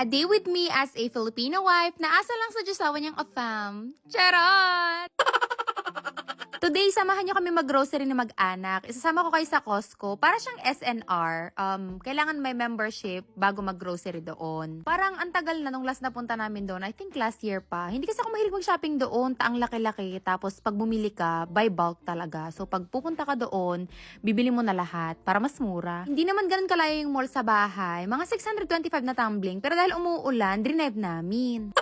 A day with me as a Filipino wife na asa lang sa Diyosawa niyang afam. Charot! Today, samahan niyo kami mag-grocery na mag-anak. Isasama ko kayo sa Costco. Para siyang SNR. Kailangan may membership bago mag-grocery doon. Parang ang tagal na nung last na punta namin doon. I think last year pa. Hindi kasi ako mahilig mag-shopping doon. Taang laki-laki. Tapos pag bumili ka, buy bulk talaga. So pag pupunta ka doon, bibili mo na lahat para mas mura. Hindi naman ganun kalayo yung mall sa bahay. Mga 625 na tumbling. Pero dahil umuulan, drive namin.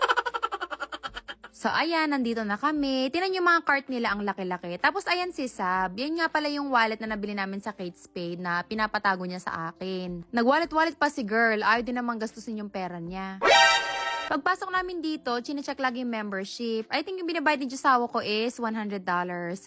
So, ayan, nandito na kami. Tinan yung mga cart nila, ang laki-laki. Tapos, ayan si Sab. Yan nga pala yung wallet na nabili namin sa Kate Spade na pinapatago niya sa akin. Nag-wallet-wallet pa si girl. Ayaw din naman gastusin yung pera niya. Pagpasok namin dito, chinecheck lagi yung membership. I think yung binabayad ni Diyosawa ko is $100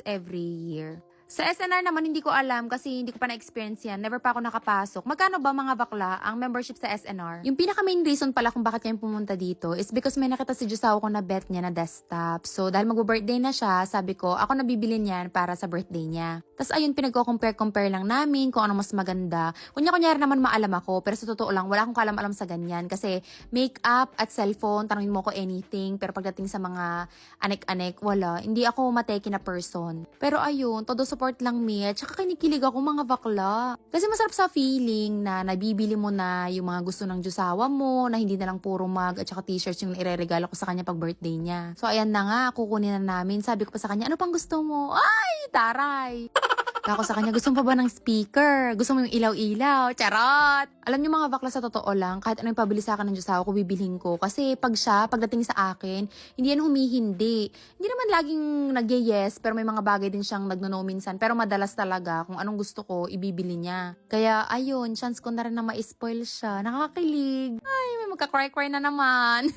every year. Sa SNR naman, hindi ko alam kasi hindi ko pa na-experience yan. Never pa ako nakapasok. Magkano ba mga bakla ang membership sa SNR? Yung pinaka-main reason pala kung bakit kami pumunta dito is because may nakita si Diyosawa ko na bet niya na desktop. So, dahil mag-birthday na siya, sabi ko, ako nabibili niyan para sa birthday niya. Tapos, ayun, pinagko-compare lang namin kung ano mas maganda. Kunyari naman maalam ako, pero sa totoo lang, wala akong kalam-alam sa ganyan. Kasi, makeup at cellphone, tanongin mo ko anything. Pero pagdating sa mga anek-anek, wala. Hindi ako mateki na person. Pero ayun, todo support lang me, at saka kinikilig ako mga bakla. Kasi masarap sa feeling na nabibili mo na yung mga gusto ng Diyosawa mo, na hindi na lang puro mug at saka t-shirts yung ireregalo ko sa kanya pag birthday niya. So ayan na nga, kukunin na namin. Sabi ko pa sa kanya, ano pang gusto mo? Ay, taray! Ako sa kanya, gusto mo pa ba ng speaker? Gusto mo yung ilaw-ilaw? Charot! Alam niyo mga bakla, sa totoo lang, kahit ano yung pabili sa akin ng Diyosawa ko, bibilhin ko. Kasi pagdating sa akin, hindi yan humihindi. Hindi naman laging nag-yes, pero may mga bagay din siyang nagno-no minsan. Pero madalas talaga, kung anong gusto ko, ibibili niya. Kaya, ayun, chance ko na rin na ma-spoil siya. Nakakakilig. Ay, may magka-cry-cry na naman.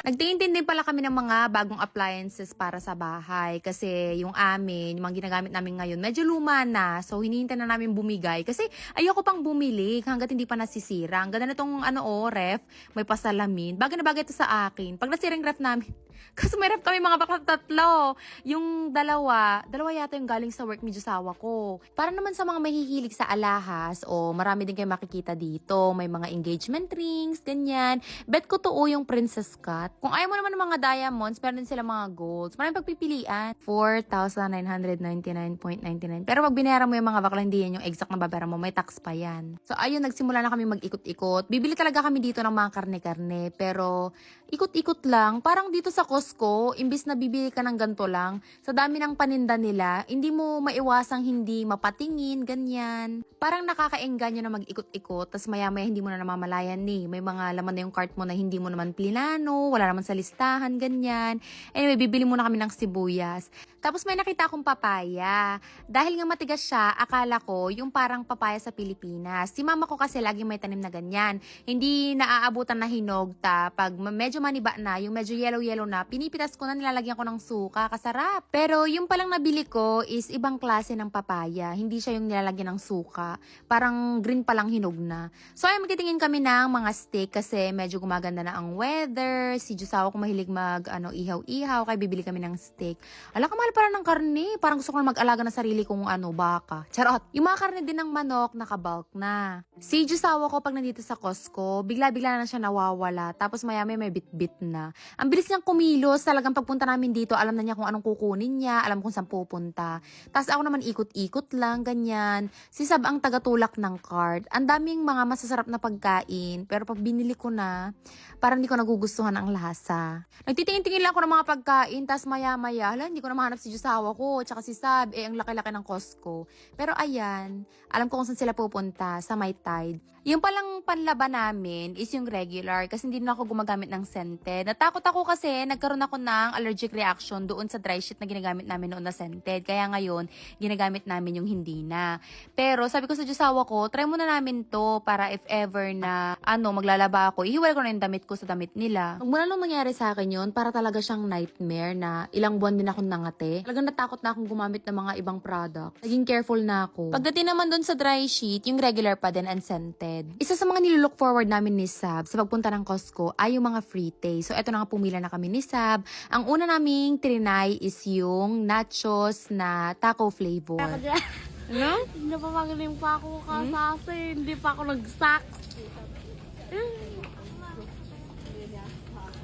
Nagtingin din pala kami ng mga bagong appliances para sa bahay kasi yung amin, yung mga ginagamit namin ngayon, medyo luma na. So, hinihintay na namin bumigay kasi ayoko pang bumili hanggat hindi pa nasisira. Ang ganda na itong ref, may pasalamin. Bagay na bagay ito sa akin. Pag nasira yung ref namin, kasi may ref kami mga bakla tatlo. Yung dalawa yata yung galing sa work ni Diyosawa ko. Para naman sa mga mahihilig sa alahas, o marami din kayo makikita dito. May mga engagement rings, ganyan. Bet ko to yung princess cut. Kung ayaw mo naman ng mga diamonds, meron din sila mga golds. Maraming pagpipilian. 4,999.99. Pero pag binayaran mo yung mga bakla, hindi yan yung exact na babayaran mo. May tax pa yan. So, ayun, nagsimula na kami mag-ikot-ikot. Bibili talaga kami dito ng mga karne-karne. Pero, ikot-ikot lang. Parang dito sa Costco, imbis na bibili ka ng ganito lang, sa dami ng paninda nila, hindi mo maiwasang hindi mapatingin, ganyan. Parang nakakaengganyo na mag-ikot-ikot. Tapos maya-maya hindi mo na namamalayan ni. May mga laman na yung cart mo na hindi mo naman plinano, wala naman sa listahan, ganyan. Anyway, bibili muna kami ng sibuyas. Tapos may nakita akong papaya. Dahil nga matigas siya, akala ko yung parang papaya sa Pilipinas. Si mama ko kasi lagi may tanim na ganyan. Hindi naaabutan na hinog pag medyo maniba na, yung medyo yellow-yellow na, pinipitas ko na, nilalagyan ko ng suka. Kasarap. Pero yung palang nabili ko is ibang klase ng papaya. Hindi siya yung nilalagyan ng suka. Parang green palang hinog na. So ay magtitingin kami ng mga steak kasi medyo gumaganda na ang weather. Si Diyosawa ko mahilig ihaw-ihaw, kaya bibili kami ng steak. Ala, kamahal para ng karne. Parang gusto ko na mag-alaga ng sarili kong baka. Charot. Yung mga karne din ng manok, nakabulk na. Si Diyosawa ko pag nandito sa Costco, bigla-bigla na siya nawawala. Tapos maya-maya may bit-bit na. Ang bilis niyang kumilos. Talagang pagpunta namin dito, alam na niya kung anong kukunin niya, alam kung saan pupunta. Tapos ako naman ikot-ikot lang, ganyan. Si Sab ang tagatulak ng cart. Ang daming mga masasarap na pagkain, pero pag binili ko na, parang hindi ko nagugustuhan ang lasa. Nagtitingin-tingin lang ako ng mga pagkain, tapos maya-maya, hindi ko na mahanap si Diyosawa ko, tsaka si Sab, ang laki-laki ng Costco. Pero ayan, alam ko kung saan sila pupunta, sa My Tide. Yung palang panlaban namin is yung regular, kasi hindi na ako gumagamit ng scented. Natakot ako kasi nagkaroon ako ng allergic reaction doon sa dry sheet na ginagamit namin noon na scented. Kaya ngayon, ginagamit namin yung hindi na. Pero sabi ko sa Diyosawa ko, try muna namin to para if ever na maglalaba ako, ihiwalay ko na yung damit ko sa damit nila. Mula nung nangyari sa akin yun, para talaga siyang nightmare na ilang buwan din akong nangate. Talagang natakot na akong gumamit ng mga ibang product. Naging careful na ako. Pagdating naman doon sa dry sheet, yung regular pa din unscented. Isa sa mga nilook forward namin ni Sab sa pagpunta ng Costco ay yung mga free taste. So eto na nga, pumila na kami ni Sab. Ang una naming trinay is yung nachos na taco flavor. Ano? Hindi pa magaling pa ako kasase. Hindi pa ako nag-socks.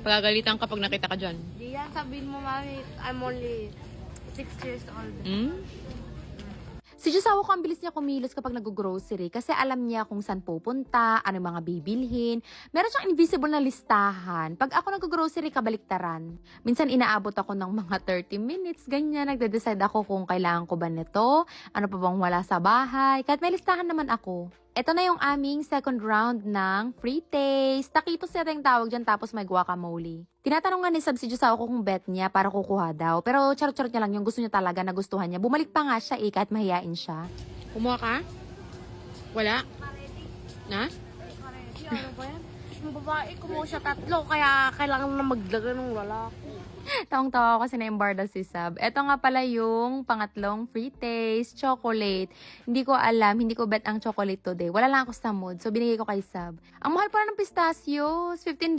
Pagagalitan kapag nakita ka dyan. Di yan, sabihin mo, mami, I'm only 6 years old. Hmm? Si Josawa ko, ang bilis niya kumilos kapag nag-grocery kasi alam niya kung saan pupunta, ano yung mga bibilhin. Meron siyang invisible na listahan. Pag ako nag-grocery, kabaliktaran. Minsan inaabot ako ng mga 30 minutes, ganyan. Nagde-decide ako kung kailangan ko ba nito, ano pa bang wala sa bahay. Kahit may listahan naman ako. Ito na yung aming second round ng free taste. Taquitos yata yung tawag dyan, tapos may guacamole. Tinatanong nga ni Sab si Josawa ko kung bet niya para kukuha daw. Pero charot-charot niya lang yung gusto niya talaga, nagustuhan niya. Bumalik pa nga siya kahit mahiyain siya. Kumuha ka? Wala? Na? Ano ba yan? Yung babae, kumuha siya 3, kaya kailangan na magdaga ng lalaki. Tawang-tawa ko kasi na-embarda si Sab. Ito nga pala yung pangatlong free taste, chocolate. Hindi ko alam, hindi ko bet ang chocolate today. Wala lang ako sa mood, so binigay ko kay Sab. Ang mahal pala ng pistachios, $15.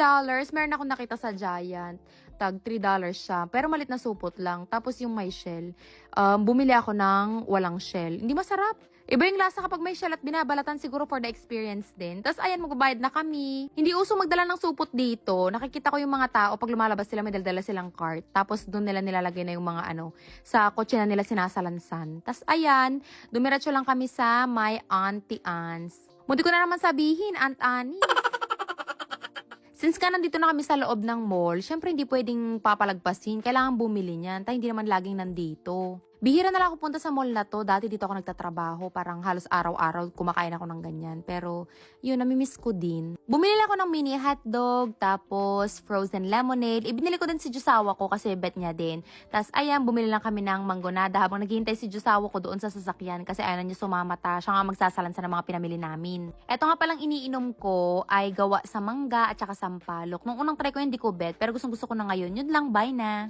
Meron ako nakita sa Giant. Tag $3 siya, pero malit na supot lang. Tapos yung may shell. Bumili ako ng walang shell. Hindi masarap. Iba yung lasa kapag may shell at binabalatan, siguro for the experience din. Tapos ayan, magbabayad na kami. Hindi uso magdala ng supot dito. Nakikita ko yung mga tao pag lumalabas sila, may daldala silang cart. Tapos doon nila nilalagay na yung mga sa kotse na nila sinasalansan. Tapos ayan, dumiretso lang kami sa my Auntie Anne's. Munti ko na naman sabihin, Aunt Annie. Since ka nandito na kami sa loob ng mall, syempre hindi pwedeng papalagpasin. Kailangan bumili niyan. Tayo hindi naman laging nandito. Bihira na lang ako punta sa mall na to. Dati dito ako nagtatrabaho. Parang halos araw-araw kumakain ako ng ganyan. Pero yun, namimiss ko din. Bumili ako ng mini hotdog, tapos frozen lemonade. Ibinili ko din si Josawa ko kasi bet niya din. Tapos ayan, bumili lang kami ng manggonada habang naghihintay si Josawa ko doon sa sasakyan kasi ayaw na niya sumamata. Siya nga magsasalansa ng mga pinamili namin. Eto nga palang iniinom ko ay gawa sa mangga at saka sampalok. Nung unang try ko hindi ko bet, pero gustong gusto ko na ngayon. Yun lang, bye na.